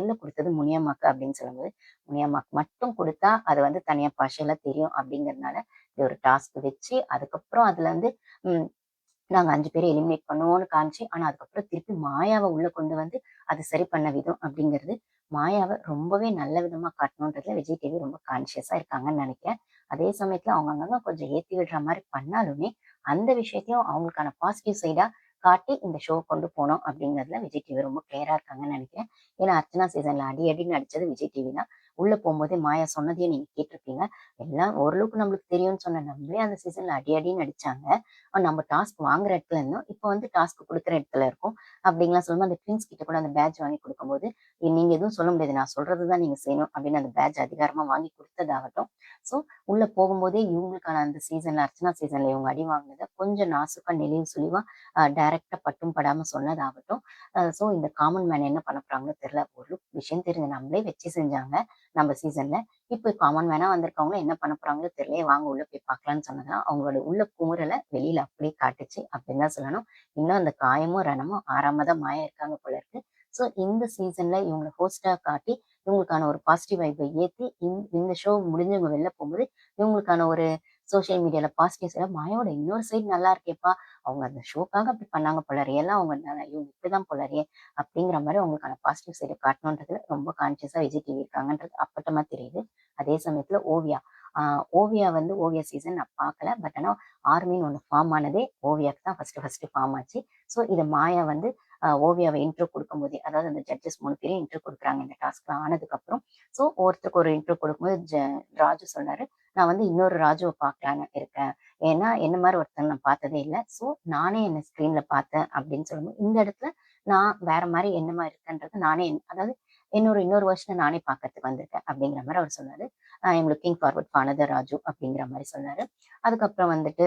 முதல்ல கொடுத்தது முனியம்மாக்கு அப்படின்னு சொல்லும்போது, முனியம்மாக்கு மட்டும் கொடுத்தா அது வந்து தனியா பார்ஷியலா தெரியும் அப்படிங்கிறதுனால, இது ஒரு டாஸ்க் வச்சு அதுக்கப்புறம் அதுல வந்து ம் நாங்க 5 பேர எலிமினேட் பண்ணுவோம்னு காமிச்சு, ஆனா அதுக்கப்புறம் திருப்பி மாயாவ உள்ள கொண்டு வந்து அது சரி பண்ண விதம் அப்படிங்கிறது, மாயாவ ரொம்பவே நல்ல விதமா காட்டணுன்றதுல விஜய் டிவி ரொம்ப கான்ஷியஸா இருக்காங்கன்னு நெனைக்கிறேன். அதே சமயத்துல அவங்க அங்கங்க கொஞ்சம் ஏத்தி விடுற மாரி பண்ணாலுமே, அந்த விஷயத்தையும் அவங்களுக்கான பாசிட்டிவ் சைடா காட்டி இந்த ஷோ கொண்டு போணும் அப்படிங்கிறதுல விஜய் டிவி ரொம்ப கிளியரா இருக்காங்கன்னு நெனைக்கிறேன். ஏன்னா அர்ச்சனா சீசன்ல அடி அடின்னு அடிச்சது விஜய் டிவி தான். உள்ள போம்போதே மாயா சொன்னதையும் நீங்க கேட்டிருப்பீங்க. எல்லாம் ஓரளவுக்கு நம்மளுக்கு தெரியும்னு சொன்ன நம்மளே அந்த சீசன்ல அடி அடின்னு அடிச்சாங்க. நம்ம டாஸ்க் வாங்குற இடத்துல இருந்தோம். இப்ப வந்து டாஸ்க் குடுக்குற இடத்துல இருக்கோம். அப்படின்லாம் சொல்லும்போது அந்த ட்வின்ஸ் கிட்ட கூட அந்த பேட்ஜ் வாங்கி குடுக்கும்போது, நீங்க எதுவும் சொல்ல முடியாது. நான் சொல்றது தான் நீங்க செய்யணும் அப்படின்னு அந்த பேட்ஜ் அதிகாரமா வாங்கி குடுத்ததாகட்டும். ஸோ உள்ள போகும்போதே இவங்களுக்கான அந்த சீசன்ல அர்ச்சனா சீசன்ல இவங்க அடி வாங்கினத கொஞ்சம் நாசூக்கா நெளிவு சுளிவா டைரக்ட்டா பட்டும் படாம சொன்னதாகட்டும். ஸோ இந்த காமன் மேன் என்ன பண்ண போறாங்கன்னு தெரியல. ஒரு விஷயம் தெரியுது. நம்மளே வச்சு செஞ்சாங்க நம்ம சீசன்ல. இப்ப காமன் மேனா வந்திருக்கவங்க என்ன பண்ண போறாங்களோ தெரியலையே, வாங்க உள்ள போய் பார்க்கலாம்ன்னு சொன்னதுதான், அவங்களோட உள்ள குமுறல வெளியில அப்படியே காட்டுச்சு அப்படின்னு தான் சொல்லணும். இன்னும் அந்த காயமும், ரணமும் ஆறாம தான் மாயா இருக்காங்க போல இருக்கு. ஸோ இந்த சீசன்ல இவங்கள ஹோஸ்ட்டா காட்டி, இவங்களுக்கான ஒரு பாசிட்டிவ் வைப்ப ஏத்தி, இந்த ஷோ முடிஞ்சு இவங்க வெளில போகும்போது, இவங்களுக்கான ஒரு சோசியல் மீடியால பாசிட்டிவ் சைடா மாயாவோட இன்னொரு சைடு நல்லா இருக்கேப்பா! அவங்க அந்த ஷோக்காக அப்படி பண்ணாங்க போல. ரியலா அவங்க இவங்க இப்படிதான் போலயே! அப்படிங்கிற மாரி அவங்களுக்கான பாசிட்டிவ் சைட காட்டணுன்றதுல ரொம்ப கான்ஷியஸா விஜய் டிவி இருக்காங்கன்றது அப்பட்டமா தெரியுது. அதே சமயத்துல ஓவியா. ஆ ஓவியா வந்து ஓவியா சீசன் நான் பார்க்கல. பட் ஆனா ஆர்மின்னு ஒண்ணு ஃபார்ம் ஆனதே ஓவியாக்கு தான் ஃபர்ஸ்ட்டு ஃபார்ம் ஆச்சு. ஸோ இத மாயா வந்து ஓவியாவ இன்ட்ரோ குடுக்கும்போதே, அதாவது அந்த ஜட்ஜஸ் 3 பேரையும் இன்ட்ரோ குடுக்குறாங்க இந்த டாஸ்க்லாம் ஆனதுக்கப்புறம். ஸோ ஒவ்வொருத்தருக்கு ஒரு இன்ட்ரோ குடுக்கும்போது ராஜு சொன்னாரு, "நான் வந்து இன்னொரு ராஜுவ பார்க்கலான்னு இருக்கேன். ஏன்னா என்ன மாரி ஒருத்தங்க நான் பார்த்ததே இல்ல. ஸோ நானே என்ன ஸ்க்ரீன்ல பார்த்தேன்." அப்படின்னு சொல்லும்போது, இந்த இடத்துல நான் வேற மாரி என்ன மாரி இருக்கேன்றத நானே அதாவது இன்னொரு வெர்ஷன நானே பார்க்கறதுக்கு வந்திருக்கேன் அப்படிங்கிற மாரி அவர் சொன்னாரு. I am looking forward for another Raju அப்படிங்கிற மாரி சொன்னாரு. அதுக்கப்புறம் வந்துட்டு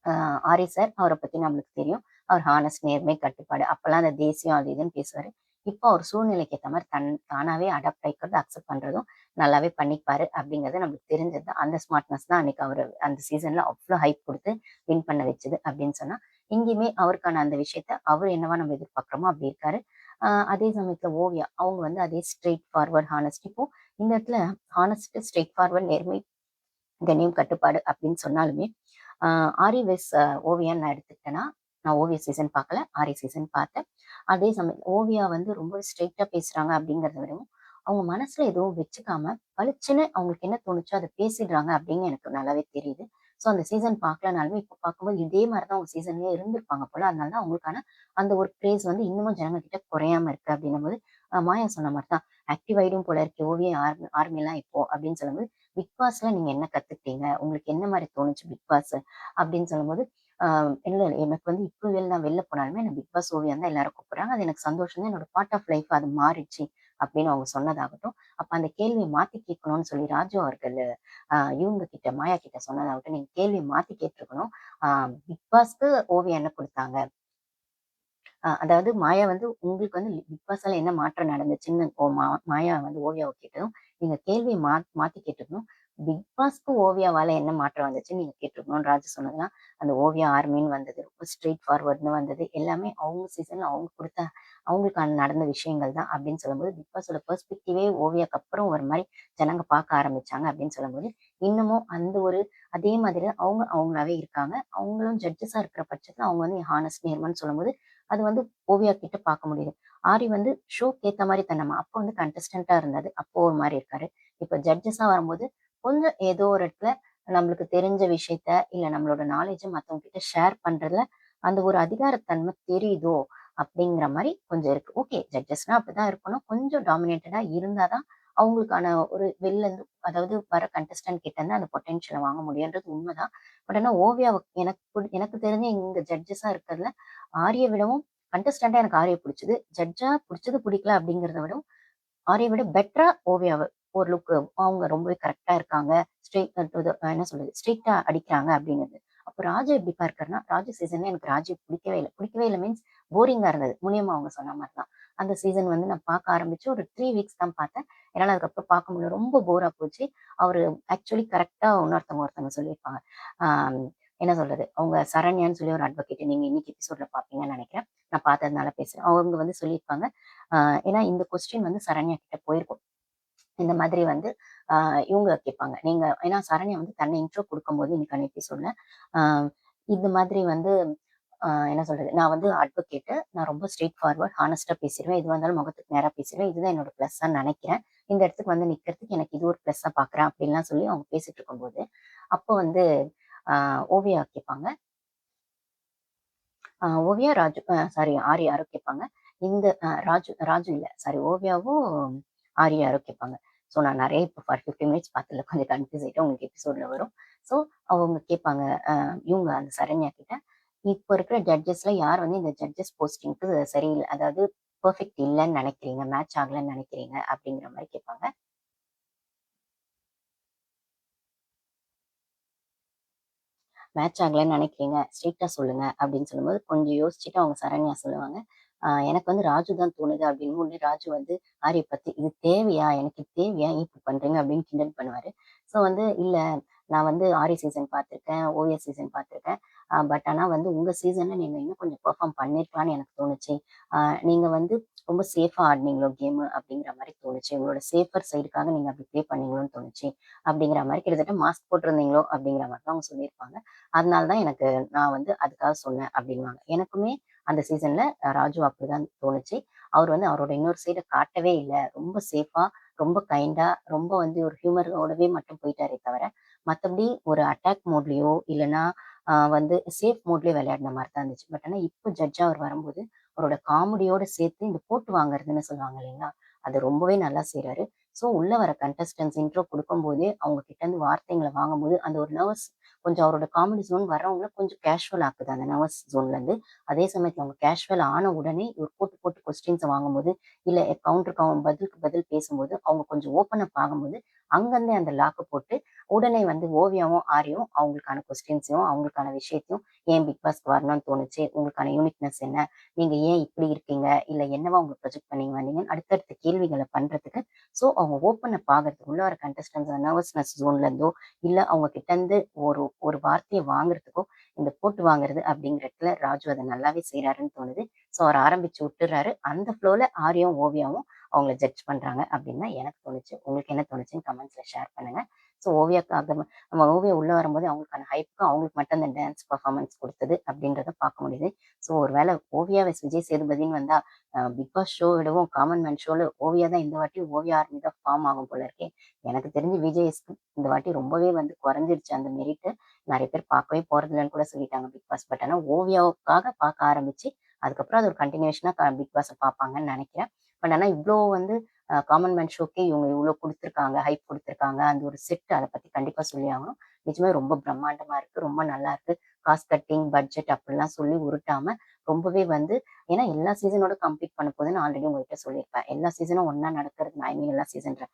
அ ஆரி சார் அவர பத்தி நம்மளுக்கு தெரியும். அவர் ஹானஸ்ட், நேர்மை, கட்டுப்பாடு அப்பல்லாம் அந்த தேசியம் அது இதுன்னு பேசுவாரு. இப்போ அவர் சூழ்நிலைக்கு ஏத்த மாரி தானாவே அடாப்ட் ஆயிக்கிறது, அக்செப்ட் பண்றதும் நல்லாவே பண்ணிப்பாரு அப்படிங்கிறது நம்மளுக்கு தெரிஞ்சது தான். அந்த ஸ்மார்ட்னஸ் தான் அன்னைக்கு அவரு அந்த சீசன்ல அவ்ளோ ஹைப் குடுத்து வின் பண்ண வச்சது அப்படின்னு சொன்னா, இங்கேயுமே அவருக்கான அந்த விஷயத்த அவரு என்னவா நம்ம எதிர்பார்க்கிறோமோ அப்படி இருக்காரு. அதே சமயத்துல ஓவியா அவங்க வந்து அதே ஸ்ட்ரெய்ட் ஃபார்வர்ட் ஹானஸ்ட் இப்போ இந்த இடத்துல ஹானஸ்ட், ஸ்ட்ரெய்ட் ஃபார்வர்ட், நேர்மை, கண்ணியம், கட்டுப்பாடு அப்படின்னு சொன்னாலுமே, ஆ ஆரி வெஸ் ஓவியான்னு நான் எடுத்துக்கிட்டேன்னா, நான் ஓவியா சீசன் பார்க்கல. ஆரி சீசன் பார்த்தேன். அதே சமயம் ஓவியா வந்து ரொம்ப ஸ்ட்ரெயிட்டா பேசுறாங்க அப்படிங்கிறத விடவும், அவங்க மனசுல எதுவும் வச்சுக்காம, பளிச்சுன்னு அவங்களுக்கு என்ன தோணுச்சோ அத பேசிடுறாங்க அப்படின்னு எனக்கு நல்லாவே தெரியுது. ஸோ அந்த சீசன் பார்க்கலனாலுமே, இப்ப பார்க்கும்போது இதே மாரி தான் அவங்க சீசன்லயே இருந்திருப்பாங்க போல. அதனால தான் அவங்களுக்கான அந்த ஒரு கிரேஸ் வந்து இன்னமும் ஜனங்க கிட்ட குறையாம இருக்கு அப்படின்னும்போது, மாயா சொன்ன மாரி தான். ஆக்டிவ் ஆயிடும் போல இருக்கே ஓவியா ஆர்மிலாம் இப்போ அப்படின்னு சொல்லும்போது, பிக் பாஸ்ல நீங்க என்ன கத்துக்கிட்டீங்க? உங்களுக்கு என்ன மாரி தோணுச்சு பிக் பாஸ்? அப்படின்னு சொல்லும்போது, ஆ இல்ல எனக்கு வந்து இப்ப நான் வெளில போனாலுமே என்ன பிக் பாஸ் ஓவியான்னு தான் எல்லாரும் கூப்பிடுறாங்க. அது எனக்கு சந்தோஷம் தான். என்னோட பார்ட் ஆஃப் லைஃப் அது மாறிடுச்சு அப்படின்னு அவங்க சொன்னதாகட்டும். அப்ப அந்த கேள்விய மாத்தி கேட்கணும்னு சொல்லி ராஜு அவர்கள் இவங்க கிட்ட மாயா கிட்ட சொன்னதாகட்டும், நீங்க கேள்விய மாத்தி கேட்டுருக்கணும். ஆ பிக் பாஸ்க்கு ஓவியா என்ன குடுத்தாங்க? அதாவது மாயா வந்து உங்களுக்கு வந்து பிக் பாஸால என்ன மாற்றம் நடந்துச்சுன்னு மாயா வந்து ஓவியாவ கேட்டதும், நீங்க கேள்விய மாத்தி கேட்டுருக்கணும். பிக் பாஸ்க்கு ஓவியாவால என்ன மாற்றம் வந்துச்சுன்னு நீங்க கேட்டுருக்கணும்னு ராஜு சொன்னதுலாம், அந்த ஓவியா ஆர்மின்னு வந்தது. ரொம்ப ஸ்ட்ரெய்ட் ஃபார்வர்ட்ன்னு வந்தது. எல்லாமே அவங்க சீசன்ல அவங்க குடுத்த அவங்களுக்கான நடந்த விஷயங்கள் தான் அப்படின்னு சொல்லும்போது, பிக் பாஸோட பெர்ஸ்பெக்டிவே ஓவியாக்கு அப்புறம் ஒரு மாரி ஜனங்க பார்க்க ஆரம்பிச்சாங்க அப்படின்னு சொல்லும்போது, இன்னமும் அந்த ஒரு அதே மாதிரி அவங்க அவங்களாவே இருக்காங்க. அவங்களும் ஜட்ஜஸா இருக்கிற பட்சத்துல அவங்க வந்து ஹானஸ்ட், நேர்மைன்னு சொல்லும்போது, அது வந்து ஓவியா கிட்ட பார்க்க முடியுது. ஆரி வந்து ஷோக்கு ஏத்த மாரி தன்னமா அப்போ வந்து கண்டஸ்டன்ட்டா இருந்தாரு. அப்போ ஒரு மாரி இருக்காரு. இப்ப ஜட்ஜஸா வரும்போது, கொஞ்சம் ஏதோ ஒரு இடத்துல நம்மளுக்கு தெரிஞ்ச விஷயத்த, இல்ல நம்மளோட நாலேட்ஜ மத்தவங்க கிட்ட ஷேர் பண்றதுல, அந்த ஒரு அதிகாரத்தன்மை தெரியுதோ! அப்படிங்கிற மாரி கொஞ்சம் இருக்கு. ஓகே ஜட்ஜஸ்னா அப்படிதான் இருக்கணும். கொஞ்சம் டாமினேட்டடா இருந்தா தான் அவங்களுக்கான ஒரு வெளில இருந்து அதாவது வர கண்டஸ்டன்ட் கிட்ட இருந்து அந்த பொட்டன்ஷியல வாங்க முடியும்ன்றது உண்மதான். பட் ஆனா ஓவியாவ எனக்கு தெரிஞ்சு இங்க ஜட்ஜஸா இருக்கிறதுல ஆரிய விடவும் கண்டஸ்டன்ட்டா எனக்கு ஆரிய புடிச்சது. ஜட்ஜா புடிச்சது, புடிக்கல அப்படிங்கிறத விடவும், ஆரிய விட பெட்டரா ஓவியாவ ஒரு லுக் அவங்க ரொம்பவே கரெக்ட்டா இருக்காங்க. ஸ்ட்ரெய்ட் டு த என்ன சொல்றது? ஸ்ட்ரெய்ட்டா அடிக்கிறாங்க அப்படிங்கிறது. அப்ப ராஜு எப்படிப்பா இருக்காருன்னா, ராஜு சீசன்ல எனக்கு ராஜு பிடிக்கவே இல்ல. பிடிக்கவே இல்ல மீன்ஸ் போரிங்கா இருந்தது. முனியம்மா அவங்க சொன்ன மாரி தான். அந்த சீசன் வந்து நான் பார்க்க ஆரம்பிச்சு ஒரு 3 வீக்ஸ் தான் பார்த்தேன். என்னால அதுக்கப்புறம் பார்க்க முடியல. ரொம்ப போரா போச்சு. அவரு ஆக்சுவலி கரெக்ட்டா ஒருத்தவங்க சொல்லியிருப்பாங்க. ஆ என்ன சொல்றது? அவங்க சரண்யான்னு சொல்லி ஒரு அட்வொகேட் நீங்க இன்னைக்கு எபிசோட்ல பார்ப்பீங்கன்னு நெனைக்கிறேன். நான் பார்த்ததுனால பேசுறேன். அவங்க வந்து சொல்லியிருப்பாங்க. ஏன்னா இந்த கொஸ்டின் வந்து சரண்யா கிட்ட போயிருக்கும். இந்த மாதிரி வந்து இவங்க கேட்பாங்க. நீங்க ஏன்னா சரண்யா வந்து தன்னை இன்ட்ரோ குடுக்கும்போது இன்னைக்கான எபிசோட்ல, அ இந்த மாதிரி வந்து என்ன சொல்றது? நான் வந்து அட்வொகேட்டு. நான் ரொம்ப ஸ்ட்ரெய்ட் ஃபார்வர்ட், ஹானஸ்ட்டா பேசிருவேன். எதுவா இருந்தாலும் முகத்துக்கு நேரா பேசிருவேன். இதுதான் என்னோட ப்ளஸ்ஸா நெனைக்கிறேன். இந்த இடத்துக்கு வந்து நிக்கிறதுக்கு எனக்கு இது ஒரு ப்ளஸ்ஸா பார்க்குறேன். அப்படின்லாம் சொல்லி அவங்க பேசிட்டு இருக்கும்போது, அப்போ வந்து அ ஓவியா கேட்பாங்க. ஓவியா, ராஜு சாரி ஆர்யா யாரோ கேட்பாங்க. இந்த ராஜு ராஜு இல்ல. சாரி ஓவியாவும், ஆர்யா யாரோ கேட்பாங்க. ஸோ நான் நெறைய இப்போ ஃபார் 15 மினிட்ஸ் பார்த்ததுல கொஞ்சம் கன்ஃப்யூஸ் ஆயிட்டேன். உங்களுக்கு எபிசோட்ல வரும். ஸோ அவங்க கேட்பாங்க இவங்க அந்த சரண்யா கிட்ட, இப்போ இருக்கிற ஜட்ஜஸ்ல யார் வந்து இந்த ஜட்ஜஸ் போஸ்டிங்க்கு சரியில்ல, அதாவது பெர்ஃபெக்ட் இல்லன்னு நெனைக்கிறீங்க, மேட்ச் ஆகலன்னு நெனைக்கிறீங்க அப்படிங்கிற மாரி கேட்பாங்க. மேட்ச் ஆகலன்னு நினைக்கிறீங்க. ஸ்ட்ரெய்ட்டா சொல்லுங்க அப்படின்னு சொல்லும்போது, கொஞ்சம் யோசிச்சுட்டு அவங்க சரண்யா சொல்லுவாங்க. எனக்கு வந்து ராஜு தான் தோணுது அப்படின்னு. உடனே ராஜு வந்து ஆரிய பத்தி, "இது தேவையா? எனக்கு இது தேவையா? ஏன் இப்படி பண்றீங்க?" அப்படின்னு கிண்டல் பண்ணுவாரு. ஸோ வந்து, "இல்ல நான் வந்து ஆரி சீசன் பார்த்துருக்கேன், ஓவியா சீசன் பார்த்துருக்கேன். பட் ஆனா வந்து உங்க சீசன்ல நீங்க இன்னும் கொஞ்சம் பெர்ஃபார்ம் பண்ணியிருக்கலாம்னு எனக்கு தோணுச்சு. அ நீங்க வந்து ரொம்ப சேஃபா ஆடுனீங்களோ கேமு அப்படிங்கிற மாரி தோணுச்சு. உங்களோட சேஃபர் சைடுக்காக நீங்க அப்படி ப்ளே பண்ணீங்களோன்னு தோணுச்சு." அப்படிங்கிற மாரி கிட்டத்தட்ட மாஸ்க் போட்டிருந்தீங்களோ அப்படிங்கிற மாரி தான் அவங்க சொல்லியிருப்பாங்க. அதனால தான் எனக்கு நான் வந்து அதுக்காக சொன்னேன் அப்படின்னுவாங்க. எனக்குமே அந்த சீசன்ல ராஜு அப்படிதான் தோணுச்சு. அவர் வந்து அவரோட இன்னொரு சைட காட்டவே இல்ல. ரொம்ப சேஃபா, ரொம்ப கைண்டா, ரொம்ப வந்து ஒரு ஹியூமரோடவே மட்டும் போயிட்டாரே தவிர, மத்தபடி ஒரு அட்டாக் மோட்லயோ இல்லன்னா வந்து சேஃப் மோட்லயோ விளையாடின மாரி தான் இருந்துச்சு. பட் ஆனா இப்போ ஜட்ஜா அவர் வரும்போது, அவரோட காமெடியோட சேர்த்து இந்த போட்டு வாங்குறதுன்னு சொல்லுவாங்க இல்லைங்களா? அது ரொம்பவே நல்லா செய்றாரு. ஸோ உள்ள வர கண்டஸ்டன்ட்ஸ் இன்ட்ரோ குடுக்கும்போதே அவங்க கிட்ட இருந்து வார்த்தைங்கள வாங்கும்போது, அந்த ஒரு நர்வஸ் கொஞ்சம் அவரோட காமெடி ஜோன் வர்றவங்கள கொஞ்சம் கேஷுவல் ஆக்குது அந்த நர்வஸ் ஜோன்லேருந்து. அதே சமயத்துல அவங்க கேஷுவல் ஆன உடனே இவர் போட்டு போட்டு கொஸ்டின்ஸ வாங்கும்போது, இல்ல கவுண்டருக்கு அவன் பதிலுக்கு பதில் பேசும்போது, அவங்க கொஞ்சம் ஓப்பன் அப் ஆகும்போது, அங்கருந்தே அந்த லாக்க போட்டு, உடனே வந்து ஓவியாவும், ஆர்யாவும் அவங்களுக்கான கொஸ்டின்ஸையும், அவங்களுக்கான விஷயத்தையும், ஏன் பிக் பாஸ்க்கு வரணும்னு தோணுச்சு? உங்களுக்கான யூனிக்னெஸ் என்ன? நீங்க ஏன் இப்படி இருக்கீங்க? இல்ல என்னவா உங்கள ப்ரொஜெக்ட் பண்ணி வந்தீங்கன்னு அடுத்தடுத்த கேள்விகள பண்றதுக்கு, ஸோ அவங்க ஓப்பன் அப் ஆகுறதுக்கு உள்ள வர கண்டஸ்டன்ட்ஸ் நர்வஸ்னஸ் ஜோன்லேருந்தோ, இல்ல அவங்க கிட்ட இருந்து ஒரு ஒரு வார்த்தைய வாங்குறதுக்கோ, இந்த போட்டு வாங்குறது அப்படிங்கிற இடத்துல ராஜு அத நல்லாவே செய்றாருன்னு தோணுது. ஸோ அவர் ஆரம்பிச்சு விட்டுர்றாரு. அந்த ஃப்ளோல ஆர்யாவும், ஓவியாவும் அவங்கள ஜட்ஜ் பண்றாங்க அப்படின்னு தான் எனக்கு தோணுச்சு. உங்களுக்கு என்ன தோணுச்சுன்னு கமெண்ட்ஸ்ல ஷேர் பண்ணுங்க. ஸோ ஓவியாக்காக நம்ம ஓவியா உள்ள வரும்போது அவங்களுக்கான ஹைப்க்கு அவங்களுக்கு மட்டும் அந்த டான்ஸ் பெர்ஃபார்மன்ஸ் குடுத்தது அப்படின்றத பார்க்க முடியுது. ஸோ ஒரு வேள ஓவியா வெஸ் விஜய் சேதுபதின்னு வந்தா, பிக் பாஸ் ஷோ விடவும் காமன் மேன் ஷோல ஓவியா தான் இந்த வாட்டி ஓவியா ஆர்மி தான் ஃபார்ம் ஆகும் போல இருக்கே. எனக்கு தெரிஞ்சு விஜேஎஸ்க்கு இந்த வாட்டி ரொம்பவே வந்து குறைஞ்சிருச்சு அந்த மெரிட்டு. நெறைய பேர் பார்க்கவே போறதில்லன்னு கூட சொல்லிட்டாங்க பிக் பாஸ். பட் ஆனா ஓவியாவுக்காக பார்க்க ஆரம்பிச்சு, அதுக்கப்புறம் அது ஒரு கன்டினியூஷனா பிக் பாஸ பார்ப்பாங்கன்னு நெனைக்கிறேன். பட் ஆனா இவ்ளோ வந்து காமன் மேன் ஷோக்கே இவங்க இவ்ளோ குடுத்துருக்காங்க, ஹைப் குடுத்துருக்காங்க. அந்த ஒரு செட் அத பத்தி கண்டிப்பா சொல்லி ஆகணும். நிஜமே ரொம்ப பிரம்மாண்டமா இருக்கு. ரொம்ப நல்லா இருக்கு. காஸ்ட் கட்டிங், பட்ஜெட் அப்படிலாம் சொல்லி உருட்டாம, ரொம்பவே வந்து ஏன்னா எல்லா சீசனோட கம்ப்ளீட் பண்ண போதுன்னு ஆல்ரெடி உங்ககிட்ட சொல்லியிருப்பேன். எல்லா சீசனும் ஒண்ணா நடக்கிறது ஐ மீன் எல்லா சீசன்ற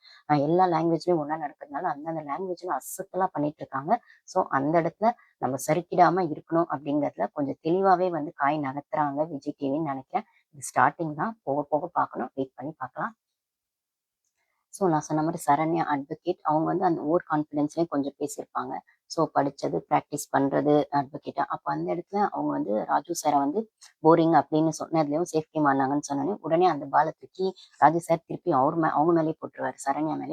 எல்லா லாங்குவேஜ்லயும் ஒண்ணா நடக்கிறதுனால, அந்தந்த லாங்குவேஜ்ல அசத்தலா பண்ணிட்டு இருக்காங்க. ஸோ அந்த இடத்துல நம்ம சறுக்கிடாம இருக்கணும் அப்படிங்கிறதுல கொஞ்சம் தெளிவாவே வந்து காய் நகர்த்துறாங்க விஜய் டிவின்னு நெனைக்கிறேன். இது ஸ்டார்ட்டிங் தான். போக போக பார்க்கணும். வெயிட் பண்ணி பார்க்கலாம். ஸோ நான் சொன்ன மாரி சரண்யா அட்வொகேட் அவங்க வந்து அந்த ஓவர் கான்ஃபிடன்ஸ்லயும் கொஞ்சம் பேசியிருப்பாங்க. ஸோ படிச்சது, பிராக்டிஸ் பண்றது அட்வொகேட்டா. அப்ப அந்த இடத்துல அவங்க வந்து ராஜு சார வந்து போரிங் அப்படின்னு சொன்னதுலயும் சேஃப் கேம் ஆடுனாங்கன்னு சொன்னோனே, உடனே அந்த பால தூக்கி ராஜு சார் திருப்பி அவங்க மேலயே போட்டுருவாரு. சரண்யா மேலயே.